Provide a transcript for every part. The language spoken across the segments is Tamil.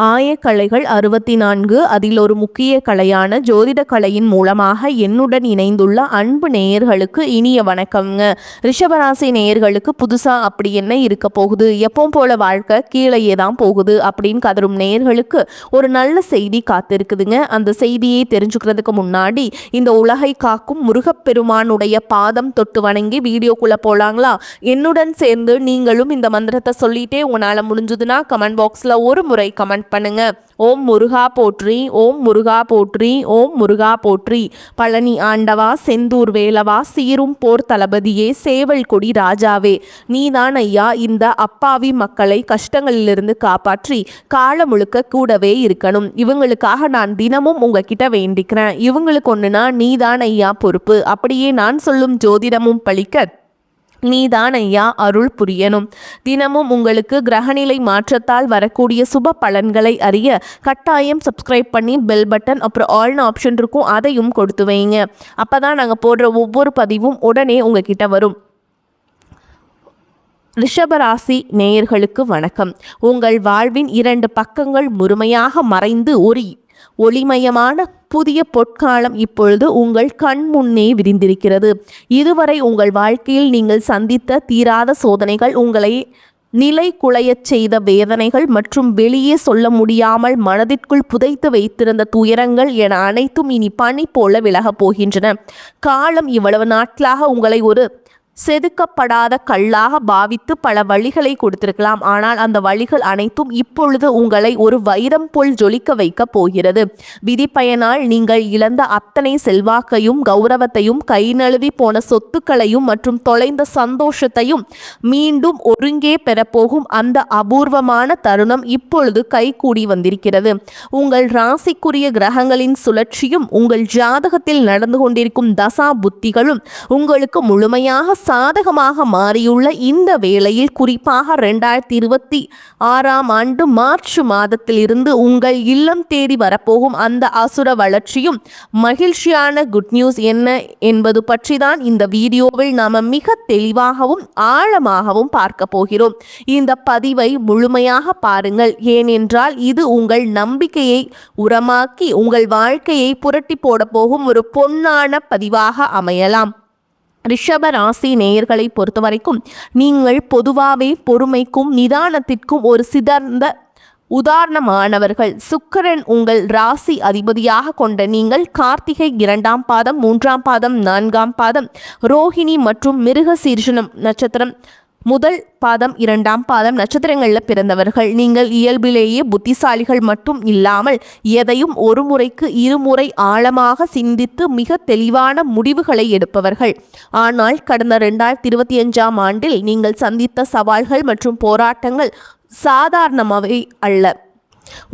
ஆயக்கலைகள் 64. அதில் ஒரு முக்கிய கலையான ஜோதிட கலையின் மூலமாக என்னுடன் இணைந்துள்ள அன்பு நேயர்களுக்கு இனிய வணக்கம்ங்க. ரிஷபராசி நேயர்களுக்கு புதுசா அப்படி என்ன இருக்க போகுது, எப்பவும் போல வாழ்க்கை கீழேயே தான் போகுது அப்படின்னு கதரும் நேயர்களுக்கு ஒரு நல்ல செய்தி காத்திருக்குதுங்க. அந்த செய்தியை தெரிஞ்சுக்கிறதுக்கு முன்னாடி இந்த உலகை காக்கும் முருகப்பெருமானுடைய பாதம் தொட்டு வணங்கி வீடியோக்குள்ள போலாங்களா? என்னுடன் சேர்ந்து நீங்களும் இந்த மந்திரத்தை சொல்லிட்டே உங்களால முடிஞ்சதுன்னா கமெண்ட் பாக்ஸ்ல ஒரு முறை கமெண்ட் பண்ணுங்க. ஓம் முருகா போற்றி, ஓம் முருகா போற்றி, ஓம் முருகா போற்றி. பழனி ஆண்டவா, செந்தூர் வேலவா, சீரும் போர் தளபதியே, சேவல் கொடி ராஜாவே, நீதான் ஐயா இந்த அப்பாவி மக்களை கஷ்டங்களிலிருந்து காப்பாற்றி காலம் முழுக்க கூடவே இருக்கணும். இவங்களுக்காக நான் தினமும் உங்ககிட்ட வேண்டிக்கிறேன். இவங்களுக்கு ஒண்ணுனா நீதான் ஐயா பொறுப்பு. அப்படியே நான் சொல்லும் ஜோதிடமும் பழிக்க நீதான் ஐயா அருள் புரியணும். தினமும் உங்களுக்கு கிரகநிலை மாற்றத்தால் வரக்கூடிய சுப பலன்களை அறிய கட்டாயம் சப்ஸ்கிரைப் பண்ணி பெல் பட்டன் அப்புறம் ஆல்னு ஆப்ஷன் இருக்கும், அதையும் கொடுத்து வைங்க. அப்போ தான் நாங்கள் போடுற ஒவ்வொரு பதிவும் உடனே உங்ககிட்ட வரும். ரிஷபராசி நேயர்களுக்கு வணக்கம். உங்கள் வாழ்வின் 2 பக்கங்கள் முழுமையாக மறைந்து ஒரு ஒளிமயமான புதிய பொற்காலம் இப்பொழுது உங்கள் கண் முன்னே விரிந்திருக்கிறது. இதுவரை உங்கள் வாழ்க்கையில் நீங்கள் சந்தித்த தீராத சோதனைகள், உங்களை நிலை குலையச் செய்த வேதனைகள் மற்றும் வெளியே சொல்ல முடியாமல் மனதிற்குள் புதைத்து வைத்திருந்த துயரங்கள் என அனைத்தும் இனி பனி போல விலகப் போகின்றன. காலம் இவ்வளவு நாட்களாக உங்களை ஒரு செதுக்கப்படாத கல்லாக பாவித்து பல வழிகளை கொடுத்திருக்கலாம். ஆனால் அந்த வழிகள் அனைத்தும் இப்பொழுது உங்களை ஒரு வைரம் போல் ஜொலிக்க வைக்க போகிறது. விதி பயனால் நீங்கள் இழந்த அத்தனை செல்வாக்கையும் கௌரவத்தையும், கை நழுவி போன சொத்துக்களையும் மற்றும் தொலைந்த சந்தோஷத்தையும் மீண்டும் ஒருங்கே பெறப்போகும் அந்த அபூர்வமான தருணம் இப்பொழுது கைகூடி வந்திருக்கிறது. உங்கள் ராசிக்குரிய கிரகங்களின் சுழற்சியும் உங்கள் ஜாதகத்தில் நடந்து கொண்டிருக்கும் தசா புத்திகளும் உங்களுக்கு முழுமையாக சாதகமாக மாறியுள்ள இந்த வேளையில், குறிப்பாக 2026ஆம் ஆண்டு மார்ச் மாதத்தில் இருந்து உங்கள் இல்லம் தேடி வரப்போகும் அந்த அசுர வளர்ச்சியும் மகிழ்ச்சியான குட் நியூஸ் என்ன என்பது பற்றி தான் இந்த வீடியோவில் நாம் மிக தெளிவாகவும் ஆழமாகவும் பார்க்க போகிறோம். இந்த பதிவை முழுமையாக பாருங்கள். ஏனென்றால் இது உங்கள் நம்பிக்கையை உரமாக்கி உங்கள் வாழ்க்கையை புரட்டி போட போகும் ஒரு பொன்னான பதிவாக அமையலாம். ரிஷப ராசி நேயர்களை பொறுத்த வரைக்கும் நீங்கள் பொதுவாகவே பொறுமைக்கும் நிதானத்திற்கும் ஒரு சிறந்த உதாரணமானவர்கள். சுக்கிரன் உங்கள் ராசி அதிபதியாக கொண்ட நீங்கள் கார்த்திகை 2ஆம் பாதம், 3ஆம் பாதம், 4ஆம் பாதம், ரோஹிணி மற்றும் மிருகசீர்ஷனம் நட்சத்திரம் முதல் பாதம் 2ஆம் பாதம் நட்சத்திரங்களில் பிறந்தவர்கள். நீங்கள் இயல்பிலேயே புத்திசாலிகள் மட்டும் இல்லாமல் எதையும் ஒரு முறைக்கு இருமுறை ஆழமாக சிந்தித்து மிக தெளிவான முடிவுகளை எடுப்பவர்கள். ஆனால் கடந்த 2025ஆம் ஆண்டில் நீங்கள் சந்தித்த சவால்கள் மற்றும் போராட்டங்கள் சாதாரணமாகவே அல்ல.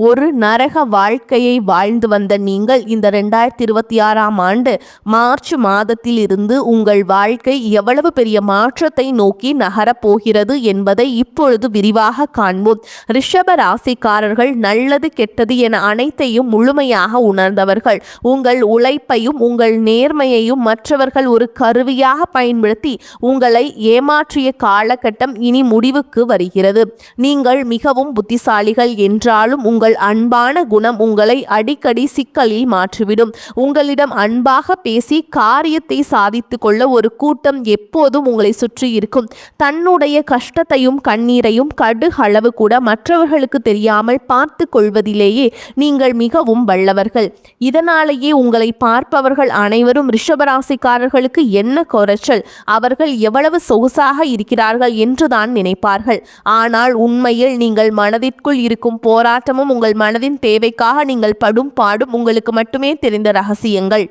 ஒரு நரக வாழ்க்கையை வாழ்ந்து வந்த நீங்கள் இந்த 2026ஆம் ஆண்டு மார்ச் மாதத்தில் இருந்து உங்கள் வாழ்க்கை எவ்வளவு பெரிய மாற்றத்தை நோக்கி நகரப்போகிறது என்பதை இப்பொழுது விரிவாக காண்போம். ரிஷப ராசிக்காரர்கள் நல்லது கெட்டது என அனைத்தையும் முழுமையாக உணர்ந்தவர்கள். உங்கள் உழைப்பையும் உங்கள் நேர்மையையும் மற்றவர்கள் ஒரு கருவியாக பயன்படுத்தி உங்களை ஏமாற்றிய காலகட்டம் இனி முடிவுக்கு வருகிறது. நீங்கள் மிகவும் புத்திசாலிகள் என்றாலும் உங்கள் அன்பான குணம் உங்களை அடிக்கடி சிக்கலில் மாற்றிவிடும். உங்களிடம் அன்பாக பேசி காரியத்தை சாதித்து கொள்ள ஒரு கூட்டம் எப்போதும் உங்களை சுற்றி இருக்கும். தன்னுடைய கஷ்டத்தையும் கண்ணீரையும் கடுகளவு கூட மற்றவர்களுக்கு தெரியாமல் பார்த்து கொள்வதிலேயே நீங்கள் மிகவும் வல்லவர்கள். இதனாலேயே உங்களை பார்ப்பவர்கள் அனைவரும் ரிஷபராசிக்காரர்களுக்கு என்ன குறைச்சல், அவர்கள் எவ்வளவு சொகுசாக இருக்கிறார்கள் என்றுதான் நினைப்பார்கள். ஆனால் உண்மையில் நீங்கள் மனதிற்குள் இருக்கும் போராட்டம் உங்கள் மனதின் தேவைக்காக நீங்கள் படும் பாடும் உங்களுக்கு மட்டுமே தெரிந்த ரகசியங்கள்.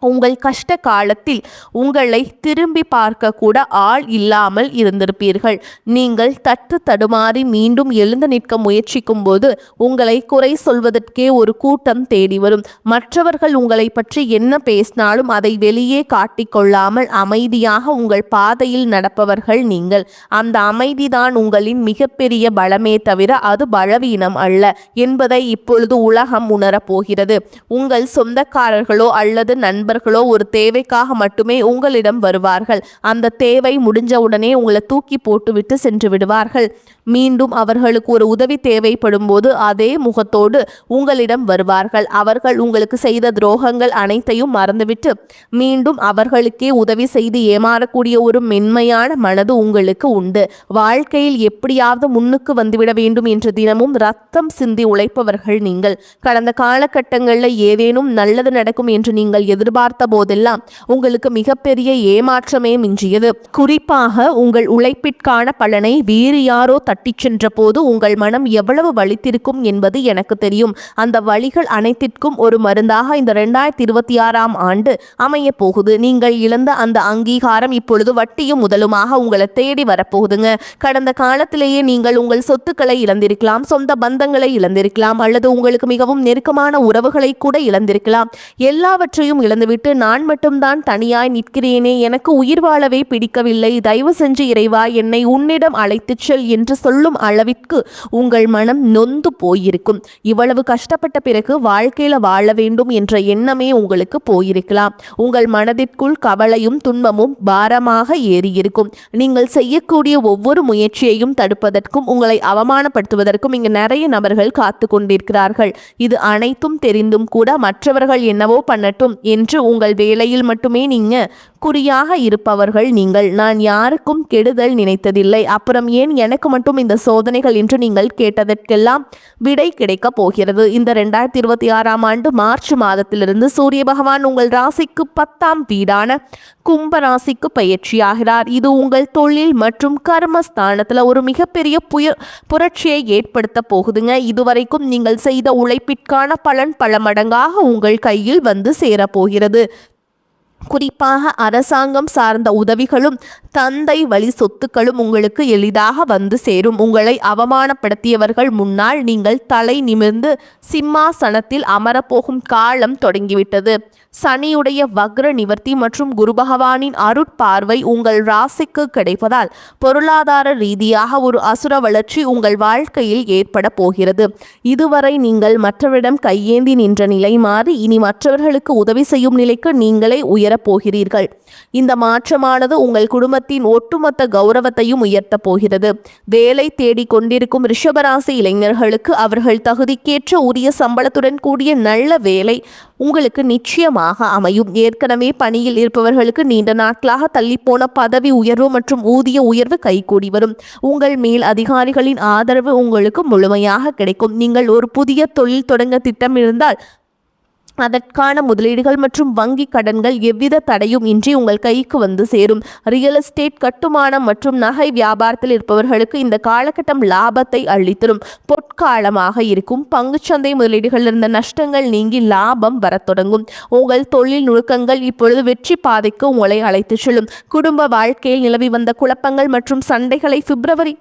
உங்கள் கஷ்ட காலத்தில் உங்களை திரும்பி பார்க்க கூட ஆள் இல்லாமல் இருந்திருப்பீர்கள். நீங்கள் தட்டு தடுமாறி மீண்டும் எழுந்து நிற்க முயற்சிக்கும் போது உங்களை குறை சொல்வதற்கே ஒரு கூட்டம் தேடி வரும். மற்றவர்கள் உங்களை பற்றி என்ன பேசினாலும் அதை வெளியே காட்டிக்கொள்ளாமல் அமைதியாக உங்கள் பாதையில் நடப்பவர்கள் நீங்கள். அந்த அமைதிதான் உங்களின் மிகப்பெரிய பலமே தவிர அது பலவீனம் அல்ல என்பதை இப்பொழுது உலகம் உணரப்போகிறது. உங்கள் சொந்தக்காரர்களோ அல்லது நண்பர்கள் நண்பர்களோ ஒரு தேவைக்காக மட்டுமே உங்களிடம் வருவார்கள். அந்த தேவை முடிஞ்ச உடனே உங்களை தூக்கி போட்டுவிட்டு சென்று விடுவார்கள். மீண்டும் அவர்களுக்கு ஒரு உதவி தேவைப்படும் போது அதே முகத்தோடு உங்களிடம் வருவார்கள். அவர்கள் உங்களுக்கு செய்த துரோகங்கள் அனைத்தையும் மறந்துவிட்டு மீண்டும் அவர்களுக்கே உதவி செய்து ஏமாறக்கூடிய ஒரு மென்மையான மனது உங்களுக்கு உண்டு. வாழ்க்கையில் எப்படியாவது முன்னுக்கு வந்துவிட வேண்டும் என்று தினமும் ரத்தம் சிந்தி உழைப்பவர்கள் நீங்கள். கடந்த காலகட்டங்களில் ஏதேனும் நல்லது நடக்கும் என்று நீங்கள் எதிர்பார்த்த போதெல்லாம் உங்களுக்கு மிகப்பெரிய ஏமாற்றமே மிஞ்சியது. குறிப்பாக உங்கள் உழைப்பிற்கான பலனை வேறு யாரோ தட்டிச் சென்ற போது உங்கள் மனம் எவ்வளவு வலித்திருக்கும் என்பது எனக்கு தெரியும். அந்த வலிகள் அனைத்திற்கும் ஒரு மருந்தாக இந்த 2026ஆம் ஆண்டு அமைய போகுது. நீங்கள் இழந்த அந்த அங்கீகாரம் இப்பொழுது வட்டியும் முதலுமாக உங்களை தேடி வரப்போகுதுங்க. கடந்த காலத்திலேயே நீங்கள் உங்கள் சொத்துக்களை இழந்திருக்கலாம், சொந்த பந்தங்களை இழந்திருக்கலாம், அல்லது உங்களுக்கு மிகவும் நெருக்கமான உறவுகளை கூட இழந்திருக்கலாம். எல்லாவற்றையும் இழந்துவிட்டு நான் மட்டும்தான் தனியாய் நிற்கிறேனே, எனக்கு உயிர் வாழவே பிடிக்கவில்லை, தயவு செஞ்சு இறைவா என்னை உன்னிடம் அழைத்துச் செல் என்று சொல்லும் அளவிற்கு உங்கள் மனம் நொந்து போயிருக்கும். இவ்வளவு கஷ்டப்பட்ட பிறகு வாழ்க்கையில வாழ வேண்டும் என்ற எண்ணமே உங்களுக்கு போயிருக்கலாம். உங்கள் மனதிற்குள் கவலையும் துன்பமும் பாரமாக ஏறியிருக்கும். நீங்கள் செய்யக்கூடிய ஒவ்வொரு முயற்சியையும் தடுப்பதற்கும் உங்களை அவமானப்படுத்துவதற்கும் இங்கு நிறைய நபர்கள் காத்து கொண்டிருக்கிறார்கள். இது அனைத்தும் தெரிந்தும் கூட மற்றவர்கள் என்னவோ பண்ணட்டும் என்று உங்கள் வேலையில் மட்டுமே நீங்க குறியாக இருப்பவர்கள் நீங்கள். நான் யாருக்கும் கெடுதல் நினைத்ததில்லை, அப்புறம் ஏன் எனக்கு மட்டும் இந்த சோதனைகள் என்று நீங்கள் கேட்டதற்கெல்லாம் விடை கிடைக்க போகிறது. இந்த 2026ஆம் ஆண்டு மார்ச் மாதத்திலிருந்து சூரிய பகவான் உங்கள் ராசிக்கு 10ஆம் வீடான கும்ப ராசிக்கு பயிற்சியாகிறார். இது உங்கள் தொழில் மற்றும் கர்மஸ்தானத்தில் ஒரு மிகப்பெரிய புரட்சியை ஏற்படுத்த போகுதுங்க. இதுவரைக்கும் நீங்கள் செய்த உழைப்பிற்கான பலன் பல மடங்காக உங்கள் கையில் வந்து சேரப்போகிறது. குறிப்பாக அரசாங்கம் சார்ந்த உதவிகளும் தந்தை வழி சொத்துக்களும் உங்களுக்கு எளிதாக வந்து சேரும். உங்களை அவமானப்படுத்தியவர்கள் முன்னால் நீங்கள் தலை நிமிர்ந்து சிம்மாசனத்தில் அமரப்போகும் காலம் தொடங்கிவிட்டது. சனியுடைய வக்ர நிவர்த்தி மற்றும் குரு பகவானின் அருட்பார்வை உங்கள் ராசிக்கு கிடைப்பதால் பொருளாதார ரீதியாக ஒரு அசுர வளர்ச்சி உங்கள் வாழ்க்கையில் ஏற்பட போகிறது. இதுவரை நீங்கள் மற்றவரிடம் கையேந்தி நின்ற நிலை மாறி இனி மற்றவர்களுக்கு உதவி செய்யும் நிலைக்கு நீங்களே உயரப் போகிறீர்கள். இந்த மாற்றமானது உங்கள் குடும்பத்தின் ஒட்டுமொத்த கௌரவத்தையும் உயர்த்தப் போகிறது. வேலை தேடி கொண்டிருக்கும் ரிஷபராசி இளைஞர்களுக்கு அவர்கள் தகுதிக்கேற்ற உரிய சம்பளத்துடன் கூடிய நல்ல வேலை உங்களுக்கு நிச்சயமாக அமையும். ஏற்கனவே பணியில் இருப்பவர்களுக்கு நீண்ட நாட்களாக தள்ளிப்போன பதவி உயர்வு மற்றும் ஊதிய உயர்வு கைகூடி வரும். உங்கள் மேல் அதிகாரிகளின் ஆதரவு உங்களுக்கு முழுமையாக கிடைக்கும். நீங்கள் ஒரு புதிய தொழில் தொடங்க திட்டம் இருந்தால் அதற்கான முதலீடுகள் மற்றும் வங்கி கடன்கள் எவ்வித தடையும் இன்றி உங்கள் கைக்கு வந்து சேரும். ரியல் எஸ்டேட், கட்டுமானம் மற்றும் நகை வியாபாரத்தில் இருப்பவர்களுக்கு இந்த காலகட்டம் லாபத்தை அள்ளித்தரும் பொற்காலமாக இருக்கும். பங்குச்சந்தை முதலீடுகள் இருந்த நஷ்டங்கள் நீங்கி லாபம் வரத் தொடங்கும். உங்கள் தொழில் நுணுக்கங்கள் இப்பொழுது வெற்றி பாதைக்கு உங்களை அழைத்து செல்லும். குடும்ப வாழ்க்கையில் நிலவி வந்த குழப்பங்கள் மற்றும் சண்டைகளை பிப்ரவரி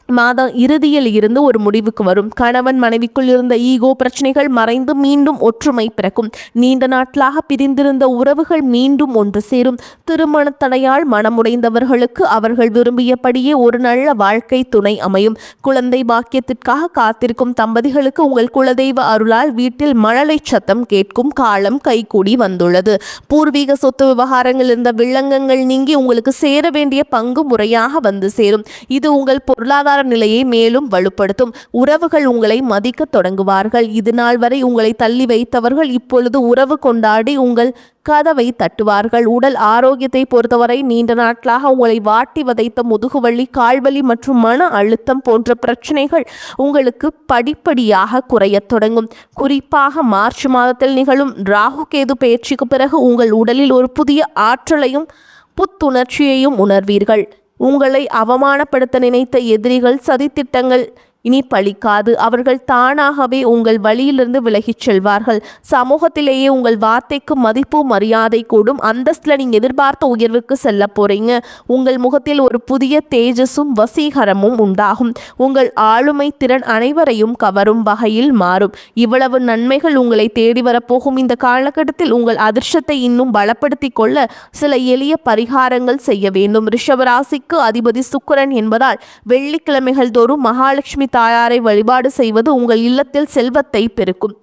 மாதம் இறுதியில் இருந்து ஒரு முடிவுக்கு வரும். கணவன் மனைவிக்குள் இருந்த ஈகோ பிரச்சனைகள் மறைந்து மீண்டும் ஒற்றுமை பிறக்கும். நீண்ட நாட்களாக பிரிந்திருந்த உறவுகள் மீண்டும் ஒன்று சேரும். திருமண தடையால் மனமுடைந்தவர்களுக்கு அவர்கள் விரும்பியபடியே ஒரு நல்ல வாழ்க்கை துணை அமையும். குழந்தை பாக்கியத்திற்காக காத்திருக்கும் தம்பதிகளுக்கு உங்கள் குலதெய்வ அருளால் வீட்டில் மழலை சத்தம் கேட்கும் காலம் கைகூடி வந்துள்ளது. பூர்வீக சொத்து விவகாரங்கள் இருந்த வில்லங்கங்கள் நீங்கி உங்களுக்கு சேர வேண்டிய பங்கு முறையாக வந்து சேரும். இது உங்கள் பொருளாதார நிலையை மேலும் வலுப்படுத்தும். உறவுகள் உங்களை மதிக்க தொடங்குவார்கள். இது நாள் வரை உங்களை தள்ளி வைத்தவர்கள் இப்பொழுது உறவு கொண்டாடி உங்கள் கதவை தட்டுவார்கள். உடல் ஆரோக்கியத்தை பொறுத்தவரை நீண்ட நாட்களாக உங்களை வாட்டி வதைத்த முதுகுவலி, கால்வலி மற்றும் மன அழுத்தம் போன்ற பிரச்சனைகள் உங்களுக்கு படிப்படியாக குறையத் தொடங்கும். குறிப்பாக மார்ச் மாதத்தில் நிகழும் ராகு கேது பயிற்சிக்கு பிறகு உங்கள் உடலில் ஒரு புதிய ஆற்றலையும் புத்துணர்ச்சியையும் உணர்வீர்கள். உங்களை அவமானப்படுத்த நினைத்த எதிரிகள் சதித்திட்டங்கள் இனி பலிக்காது. அவர்கள் தானாகவே உங்கள் வழியிலிருந்து விலகிச் செல்வார்கள். சமூகத்திலேயே உங்கள் வார்த்தைக்கு மதிப்பு மரியாதை கூடும். அந்தஸ்தில் நீங்கள் எதிர்பார்த்த உயர்வுக்கு செல்ல போறீங்க. உங்கள் முகத்தில் ஒரு புதிய தேஜஸும் வசீகரமும் உண்டாகும். உங்கள் ஆளுமை திறன் அனைவரையும் கவரும் வகையில் மாறும். இவ்வளவு நன்மைகள் உங்களை தேடி வரப்போகும் இந்த காலகட்டத்தில் உங்கள் அதிர்ஷ்டத்தை இன்னும் பலப்படுத்தி கொள்ள சில எளிய பரிகாரங்கள் செய்ய வேண்டும். ரிஷபராசிக்கு அதிபதி சுக்கிரன் என்பதால் வெள்ளிக்கிழமைகள் தோறும் மகாலட்சுமி தாயாரை வழிபாடு செய்வது உங்கள் இல்லத்தில் செல்வத்தை பெருக்கும்.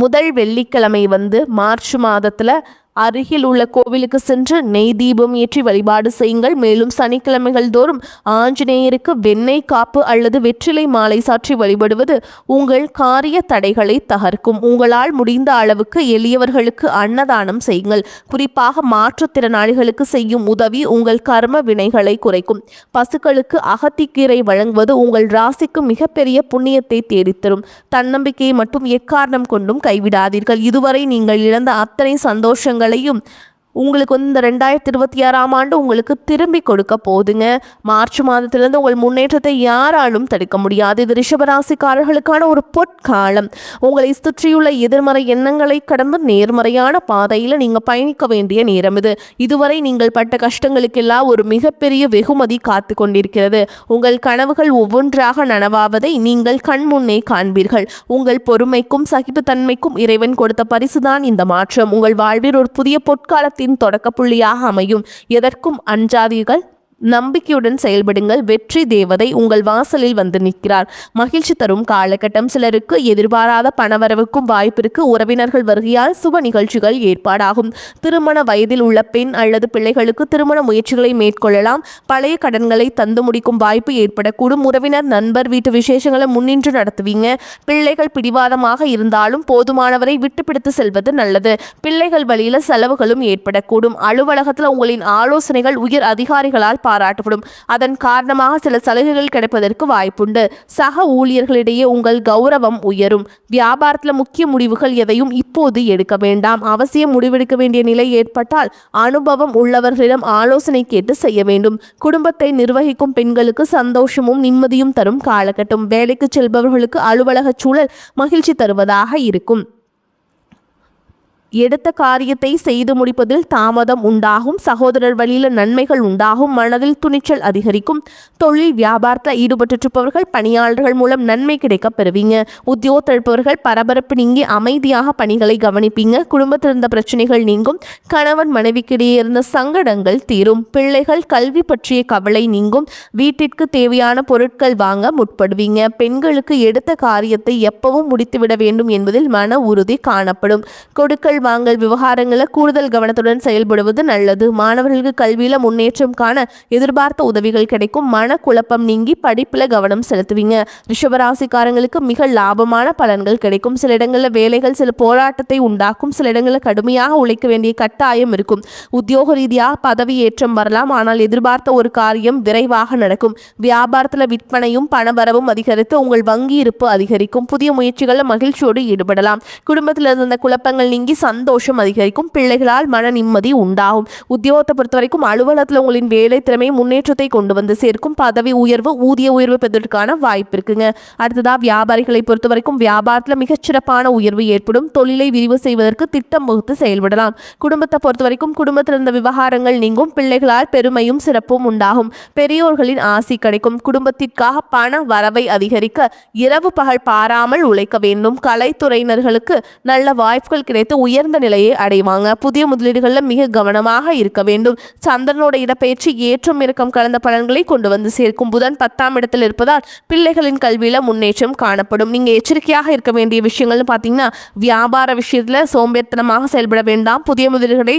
முதல் வெள்ளிக்கிழமை மார்ச் மாதத்தில் அருகில் உள்ள கோவிலுக்கு சென்று நெய் தீபம் ஏற்றி வழிபாடு செய்யுங்கள். மேலும் சனிக்கிழமைகள் தோறும் ஆஞ்சநேயருக்கு வெண்ணெய் காப்பு அல்லது வெற்றிலை மாலை சாற்றி வழிபடுவது உங்கள் காரிய தடைகளை தகர்க்கும். உங்களால் முடிந்த அளவுக்கு எளியவர்களுக்கு அன்னதானம் செய்யுங்கள். குறிப்பாக மாற்றுத்திறனாளிகளுக்கு செய்யும் உதவி உங்கள் கர்ம வினைகளை குறைக்கும். பசுக்களுக்கு அகத்திக்கீரை வழங்குவது உங்கள் ராசிக்கு மிகப்பெரிய புண்ணியத்தை தேடித்தரும். தன்னம்பிக்கையை மட்டும் எக்காரணம் கொண்டும் கைவிடாதீர்கள். இதுவரை நீங்கள் இழந்த அத்தனை சந்தோஷங்கள் உங்களுக்கு இந்த 2026ஆம் ஆண்டு உங்களுக்கு திரும்பி கொடுக்க போதுங்க. மார்ச் மாதத்திலிருந்து உங்கள் முன்னேற்றத்தை யாராலும் தடுக்க முடியாது. இது ரிஷபராசிக்காரர்களுக்கான ஒரு பொற்காலம். உங்களை சுற்றியுள்ள எதிர்மறை எண்ணங்களை கடந்து நேர்மறையான பாதையில் நீங்கள் பயணிக்க வேண்டிய நேரம் இது. இதுவரை நீங்கள் பட்ட கஷ்டங்களுக்கெல்லாம் ஒரு மிகப்பெரிய வெகுமதி காத்து கொண்டிருக்கிறது. உங்கள் கனவுகள் ஒவ்வொன்றாக நனவாவதை நீங்கள் கண்முன்னே காண்பீர்கள். உங்கள் பொறுமைக்கும் சகிப்புத்தன்மைக்கும் இறைவன் கொடுத்த பரிசுதான் இந்த மாற்றம். உங்கள் வாழ்வில் ஒரு புதிய பொற்காலத்தில் தொடக்க புள்ளியாக அமையும். எதற்கும் அஞ்சாதீர்கள். நம்பிக்கையுடன் செயல்படுங்கள். வெற்றி தேவதை உங்கள் வாசலில் நிற்கிறார். மகிழ்ச்சி தரும் காலகட்டம். சிலருக்கு எதிர்பாராத பணவரவுக்கும் வாய்ப்பிற்கு உறவினர்கள் வருகையால் சுப நிகழ்ச்சிகள் ஏற்பாடாகும். திருமண வயதில் உள்ள பெண் அல்லது பிள்ளைகளுக்கு திருமண முயற்சிகளை மேற்கொள்ளலாம். பழைய கடன்களை தந்து முடிக்கும் வாய்ப்பு ஏற்படக்கூடும். உறவினர் நண்பர் வீட்டு விசேஷங்களை முன்னின்று நடத்துவீங்க. பிள்ளைகள் பிடிவாதமாக இருந்தாலும் போதுமானவரை விட்டுப்பிடித்து செல்வது நல்லது. பிள்ளைகள் வழியில செலவுகளும் ஏற்படக்கூடும். அலுவலகத்தில் உங்களின் ஆலோசனைகள் உயர் அதிகாரிகளால் பாராட்டப்படும். அதன் காரணமாக சில சலுகைகள் கிடைப்பதற்கு வாய்ப்புண்டு. சக ஊழியர்களிடையே உங்கள் கௌரவம் உயரும். வியாபாரத்தில் முக்கிய முடிவுகள் எதையும் இப்போது எடுக்க வேண்டாம். அவசியம் முடிவெடுக்க வேண்டிய நிலை ஏற்பட்டால் அனுபவம் உள்ளவர்களிடம் ஆலோசனை கேட்டு செய்ய வேண்டும். குடும்பத்தை நிர்வகிக்கும் பெண்களுக்கு சந்தோஷமும் நிம்மதியும் தரும் காலகட்டம். வேலைக்கு செல்பவர்களுக்கு அலுவலக சூழல் மகிழ்ச்சி தருவதாக இருக்கும். எடுத்த காரியத்தை செய்து முடிப்பதில் தாமதம் உண்டாகும். சகோதரர் வழியில் நன்மைகள் உண்டாகும். மனதில் துணிச்சல் அதிகரிக்கும். தொழில் வியாபாரத்தில் ஈடுபட்டிருப்பவர்கள் பணியாளர்கள் மூலம் நன்மை கிடைக்க பெறுவீங்க. உத்தியோகத்தில் இருப்பவர்கள் பரபரப்பு நீங்கி அமைதியாக பணிகளை கவனிப்பீங்க. குடும்பத்தில் இருந்த பிரச்சனைகள் நீங்கும். கணவன் மனைவிக்கிடையே இருந்த சங்கடங்கள் தீரும். பிள்ளைகள் கல்வி பற்றிய கவலை நீங்கும். வீட்டிற்கு தேவையான பொருட்கள் வாங்க முற்படுவீங்க. பெண்களுக்கு எடுத்த காரியத்தை எப்பவும் முடித்துவிட வேண்டும் என்பதில் மன உறுதி காணப்படும். கொடுக்கல் வாங்கல் விவகாரங்களை கூடுதல் கவனத்துடன் செயல்படுவது நல்லது. மாணவர்களுக்கு கல்வியில முன்னேற்றம் காண எதிர்பார்த்த உதவிகள் கிடைக்கும். மன குழப்பம் நீங்கி படிப்புல கவனம் செலுத்துவீங்க. ரிஷபராசிக்காரங்களுக்கு மிக லாபமான பலன்கள் கிடைக்கும். சில இடங்களில் வேலைகள் சில போராட்டத்தை உண்டாக்கும். சில இடங்களில் கடுமையாக உழைக்க வேண்டிய கட்டாயம் இருக்கும். உத்தியோக ரீதியாக பதவி ஏற்றம் வரலாம். ஆனால் எதிர்பார்த்த ஒரு காரியம் விரைவாக நடக்கும். வியாபாரத்தில் விற்பனையும் பணவரவும் அதிகரித்து உங்கள் வங்கி இருப்பு அதிகரிக்கும். புதிய முயற்சிகளில் மகிழ்ச்சியோடு ஈடுபடலாம். குடும்பத்தில் இருந்த குழப்பங்கள் நீங்கி சந்தோஷம் அதிகரிக்கும். பிள்ளைகளால் மன நிம்மதி உண்டாகும். உத்தியோகத்தை பொறுத்த வரைக்கும் அலுவலகத்தில் உங்களின் வேலை திறமை முன்னேற்றத்தை கொண்டு சேர்க்கும். பதவி உயர்வு ஊதிய உயர்வு பெறுவதற்கான வாய்ப்பு இருக்குங்க. அடுத்ததா வியாபாரிகளை பொறுத்த வரைக்கும் வியாபாரத்தில் மிகச்சிறப்பான உயர்வு ஏற்படும். தொழிலை விரிவு செய்வதற்கு திட்டம் வகுத்து செயல்படலாம். குடும்பத்தை பொறுத்த வரைக்கும் குடும்பத்தில் இருந்த விவகாரங்கள் நீங்கும். பிள்ளைகளால் பெருமையும் சிறப்பும் உண்டாகும். பெரியோர்களின் ஆசி கிடைக்கும். குடும்பத்திற்காக பண வரவை அதிகரிக்க இரவு பகல் பாராமல் உழைக்க வேண்டும். கலைத்துறையினர்களுக்கு நல்ல வாய்ப்புகள் கிடைத்து உயர்ந்த நிலையை அடைவாங்க. புதிய முதலீடுகளில் மிக கவனமாக இருக்க வேண்டும். சந்திரனோட இடப்பெயர்ச்சி ஏற்றம் இறக்கம் கலந்த பலன்களை கொண்டு சேர்க்கும். புதன் 10ஆம் இடத்தில் இருப்பதால் பிள்ளைகளின் கல்வியில முன்னேற்றம் காணப்படும். நீங்க எச்சரிக்கையாக இருக்க வேண்டிய விஷயங்கள்னு பார்த்தீங்கன்னா வியாபார விஷயத்துல சோம்பேறித்தனமாக செயல்பட வேண்டாம். புதிய முதலீடுகளை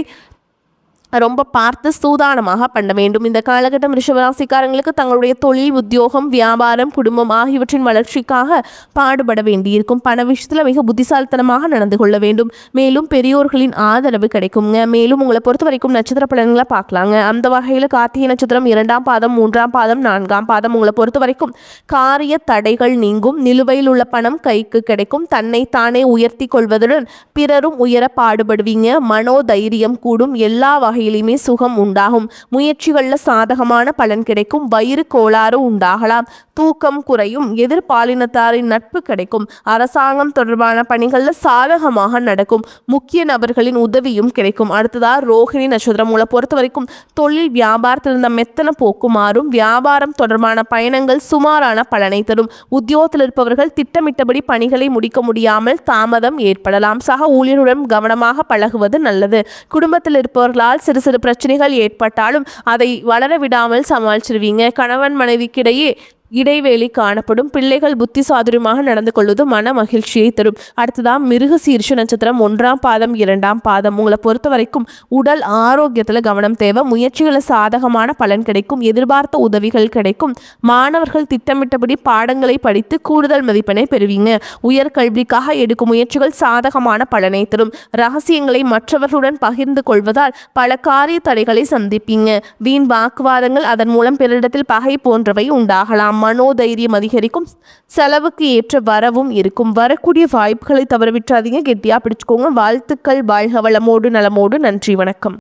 ரொம்ப பார்த்து சூதானமாக பண்ண வேண்டும். இந்த காலகட்டம் ரிஷபராசிக்காரங்களுக்கு தங்களுடைய தொழில் உத்தியோகம் வியாபாரம் குடும்பம் ஆகியவற்றின் வளர்ச்சிக்காக பாடுபட வேண்டியிருக்கும். பண விஷயத்தில் மிக புத்திசாலித்தனமாக நடந்து கொள்ள வேண்டும். மேலும் பெரியோர்களின் ஆதரவு கிடைக்குங்க. மேலும் உங்களை பொறுத்த வரைக்கும் நட்சத்திர பலன்களை பார்க்கலாங்க. அந்த வகையில் கார்த்திகை நட்சத்திரம் 2ஆம் பாதம் 3ஆம் பாதம் 4ஆம் பாதம் உங்களை பொறுத்த வரைக்கும் காரிய தடைகள் நீங்கும். நிலுவையில் உள்ள பணம் கைக்கு கிடைக்கும். தன்னை தானே உயர்த்தி கொள்வதுடன் பிறரும் உயர பாடுபடுவீங்க. மனோதைரியம் கூடும். எல்லா வகையிலுமே சுகம் உண்டாகும். முயற்சிகளில் சாதகமான பலன் கிடைக்கும். வயிறு கோளாறு உண்டாகலாம். தூக்கம் குறையும். எதிர்பாலினத்தாரின் நட்பு கிடைக்கும். அரசாங்கம் தொடர்பான பணிகளில் சாதகமாக நடக்கும். முக்கிய நபர்களின் உதவியும் கிடைக்கும். அடுத்ததா ரோஹிணி நட்சத்திரம் உங்களை பொறுத்த வரைக்கும் தொழில் வியாபாரத்தில் இருந்த மெத்தன போக்கு மாறும். வியாபாரம் தொடர்பான பயணங்கள் சுமாரான பலனை தரும். உத்தியோகத்தில் இருப்பவர்கள் திட்டமிட்டபடி பணிகளை முடிக்க முடியாமல் தாமதம் ஏற்படலாம். சக ஊழியருடன் கவனமாக பழகுவது நல்லது. குடும்பத்தில் இருப்பவர்களால் சிறு சிறு பிரச்சனைகள் ஏற்பட்டாலும் அதை வளர விடாமல் சமாளிச்சிருவீங்க. கணவன் மனைவிக்கிடையே இடைவேளை காணப்படும். பிள்ளைகள் புத்தி சாதுரியமாக நடந்து கொள்வது மன மகிழ்ச்சியை தரும். அடுத்ததான் மிருக சீர்ஷ நட்சத்திரம் 1ஆம் பாதம் 2ஆம் பாதம். உங்களை பொறுத்த வரைக்கும் உடல் ஆரோக்கியத்தில் கவனம் தேவை. முயற்சிகளை சாதகமான பலன் கிடைக்கும். எதிர்பார்த்த உதவிகள் கிடைக்கும். மாணவர்கள் திட்டமிட்டபடி பாடங்களை படித்து கூடுதல் மதிப்பெண்ணை பெறுவீங்க. உயர்கல்விக்காக எடுக்கும் முயற்சிகள் சாதகமான பலனை தரும். ரகசியங்களை மற்றவர்களுடன் பகிர்ந்து கொள்வதால் பல காரிய தடைகளை சந்திப்பீங்க. வீண் வாக்குவாதங்கள் அதன் மூலம் பிறரிடத்தில் பகை போன்றவை உண்டாகலாம். மனோதைரியம் அதிகரிக்கும். செலவுக்கு ஏற்ற வரவும் இருக்கும். வரக்கூடிய வாய்ப்புகளை தவறவிட்டாதீங்க. கெட்டியா பிடிச்சுக்கோங்க. வாழ்த்துக்கள். வாழ்க வளமோடு நலமோடு. நன்றி, வணக்கம்.